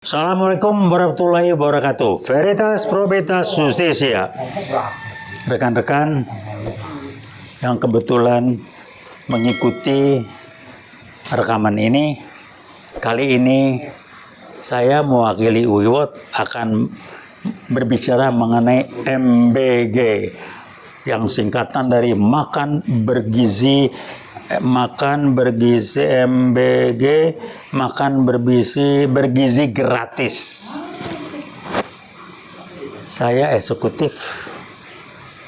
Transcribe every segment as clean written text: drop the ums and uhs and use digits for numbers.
Assalamualaikum warahmatullahi wabarakatuh. Veritas Probitas Justitia. Rekan-rekan yang kebetulan mengikuti rekaman ini, kali ini saya mewakili Uyuwot akan berbicara mengenai MBG yang singkatan dari makan bergizi MBG, makan bergizi gratis. Saya eksekutif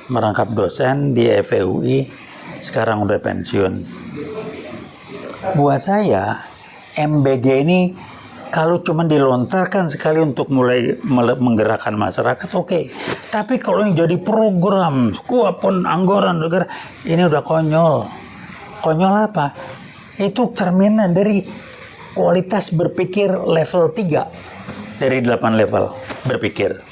merangkap dosen di FEUI, sekarang udah pensiun. Buat saya MBG ini kalau cuma dilontarkan sekali untuk mulai menggerakkan masyarakat, oke. Tapi kalau ini jadi program, kuapun anggaran negara, ini udah konyol. Konyol apa? Itu cerminan dari kualitas berpikir level 3 dari 8 level berpikir.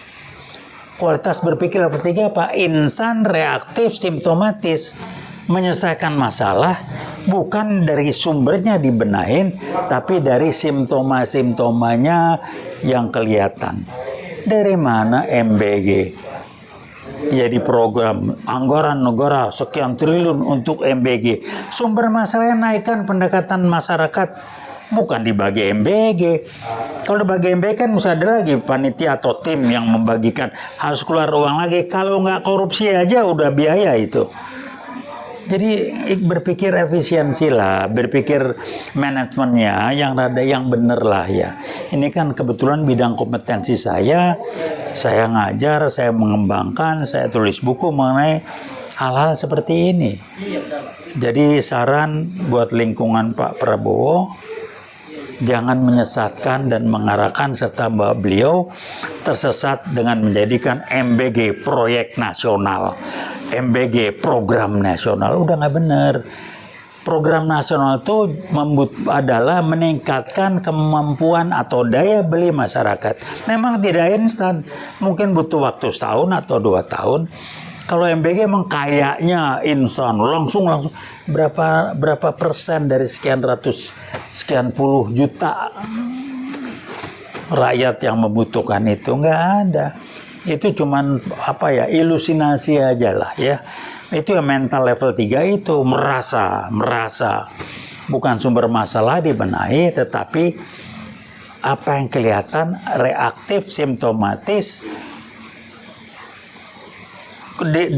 Kualitas berpikir level 3 apa? Instan, reaktif, simptomatis. Menyelesaikan masalah bukan dari sumbernya dibenahin, tapi dari simptoma-simptomanya yang kelihatan. Dari mana MBG? Jadi program anggaran negara sekian triliun untuk MBG. Sumber masalahnya naikkan pendekatan masyarakat, bukan dibagi MBG. Kalau dibagi MBG kan mesti ada lagi panitia atau tim yang membagikan, harus keluar uang lagi. Kalau nggak korupsi aja udah biaya itu. Jadi berpikir efisiensi lah, berpikir manajemennya yang bener lah ya. Ini kan kebetulan bidang kompetensi saya ngajar, saya mengembangkan, saya tulis buku mengenai hal-hal seperti ini. Jadi saran buat lingkungan Pak Prabowo, jangan menyesatkan dan mengarahkan serta beliau tersesat dengan menjadikan MBG proyek nasional. MBG program nasional udah nggak bener. Program nasional itu adalah meningkatkan kemampuan atau daya beli masyarakat. Memang tidak instan, mungkin butuh waktu setahun atau 2 tahun. Kalau MBG emang kayaknya instan, langsung berapa persen dari sekian puluh juta rakyat yang membutuhkan itu? Nggak ada. Itu cuman ilusinasi aja lah ya. Itu yang mental level 3 itu merasa bukan sumber masalah dibenahi, tetapi apa yang kelihatan reaktif, simptomatis,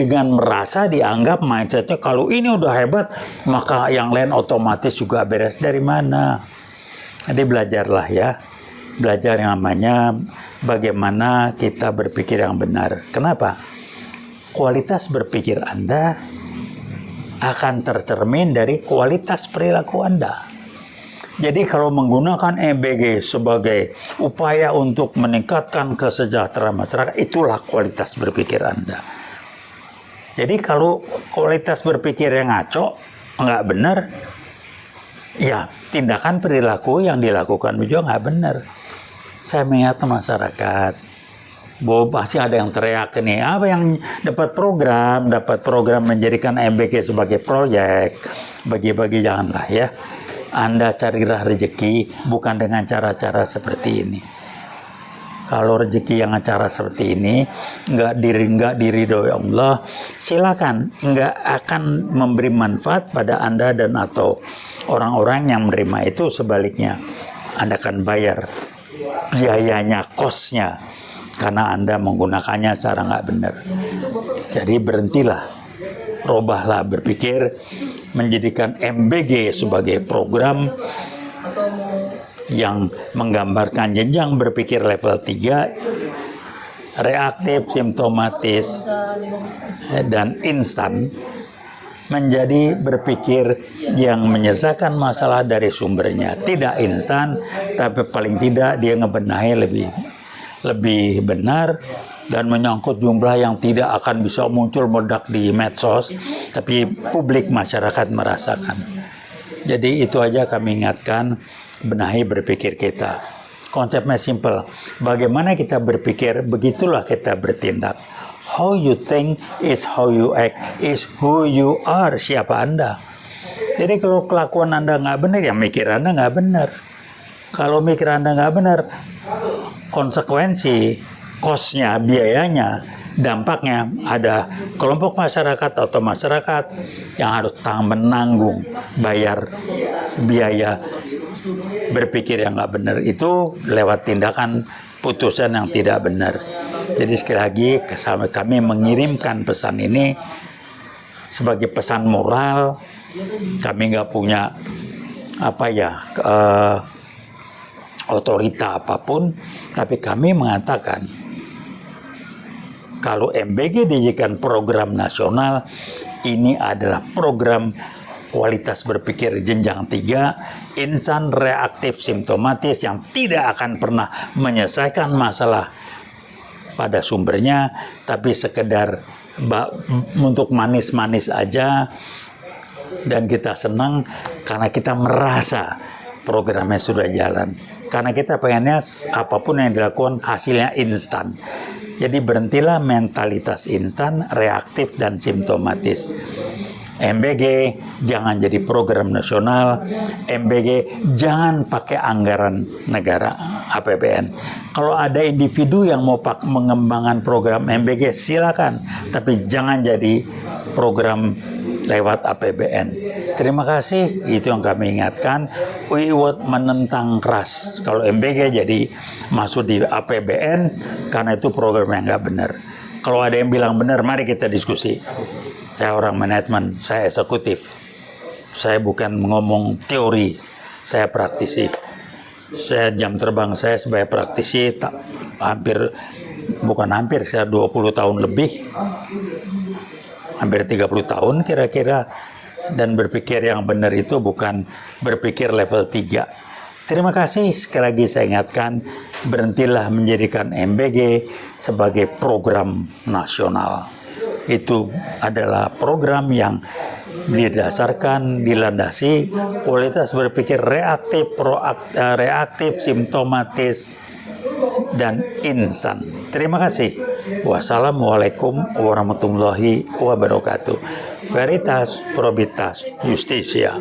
dengan merasa dianggap mindsetnya kalau ini udah hebat maka yang lain otomatis juga beres. Dari mana? Jadi belajarlah ya, belajar yang namanya bagaimana kita berpikir yang benar. Kenapa? Kualitas berpikir Anda akan tercermin dari kualitas perilaku Anda. Jadi kalau menggunakan MBG sebagai upaya untuk meningkatkan kesejahteraan masyarakat, itulah kualitas berpikir Anda. Jadi kalau kualitas berpikir yang ngaco, nggak benar, ya tindakan perilaku yang dilakukan juga nggak benar. Saya mengingatkan masyarakat, bahwa pasti ada yang teriak ini, apa yang dapat program menjadikan MBG sebagai proyek, bagi-bagi, janganlah ya. Anda carilah rezeki bukan dengan cara-cara seperti ini. Kalau rezeki yang cara seperti ini nggak diridhoi Allah, silakan, nggak akan memberi manfaat pada Anda dan atau orang-orang yang menerima itu. Sebaliknya, Anda akan bayar biayanya, kosnya, karena Anda menggunakannya secara nggak benar. Jadi berhentilah, robahlah berpikir, menjadikan MBG sebagai program yang menggambarkan jenjang berpikir level 3, reaktif, simptomatis, dan instan, menjadi berpikir yang menyelesaikan masalah dari sumbernya. Tidak instan, tapi paling tidak dia ngebenahi lebih benar dan menyangkut jumlah yang tidak akan bisa muncul meledak di medsos, tapi publik masyarakat merasakan. Jadi itu aja kami ingatkan, benahi berpikir kita. Konsepnya simple. Bagaimana kita berpikir, begitulah kita bertindak. How you think is how you act, is who you are, siapa Anda. Jadi kalau kelakuan Anda nggak benar, ya mikir Anda nggak benar. Kalau mikir Anda nggak benar, konsekuensi, cost-nya, biayanya, dampaknya ada kelompok masyarakat atau masyarakat yang harus menanggung bayar biaya berpikir yang nggak benar itu lewat tindakan putusan yang tidak benar. Jadi sekali lagi kami mengirimkan pesan ini sebagai pesan moral. Kami nggak punya otorita apapun, tapi kami mengatakan kalau MBG dijadikan program nasional, ini adalah program kualitas berpikir jenjang 3, instan, reaktif, simptomatis yang tidak akan pernah menyelesaikan masalah pada sumbernya, tapi sekedar untuk manis-manis aja. Dan kita senang karena kita merasa programnya sudah jalan. Karena kita pengennya apapun yang dilakukan hasilnya instan. Jadi berhentilah mentalitas instan, reaktif, dan simptomatis. MBG jangan jadi program nasional. MBG jangan pakai anggaran negara APBN. Kalau ada individu yang mau mengembangkan program MBG silakan, tapi jangan jadi program lewat APBN. Terima kasih, itu yang kami ingatkan. Wiwot menentang keras kalau MBG jadi masuk di APBN karena itu program yang nggak benar. Kalau ada yang bilang benar, mari kita diskusi. Saya orang manajemen, saya eksekutif. Saya bukan ngomong teori, saya praktisi. Saya jam terbang saya sebagai praktisi saya 20 tahun lebih. Hampir 30 tahun kira-kira. Dan berpikir yang benar itu bukan berpikir level 3. Terima kasih, sekali lagi saya ingatkan, berhentilah menjadikan MBG sebagai program nasional. Itu adalah program yang didasarkan, dilandasi kualitas berpikir reaktif, simptomatis, dan instan. Terima kasih. Wassalamualaikum warahmatullahi wabarakatuh. Veritas, probitas, justitia.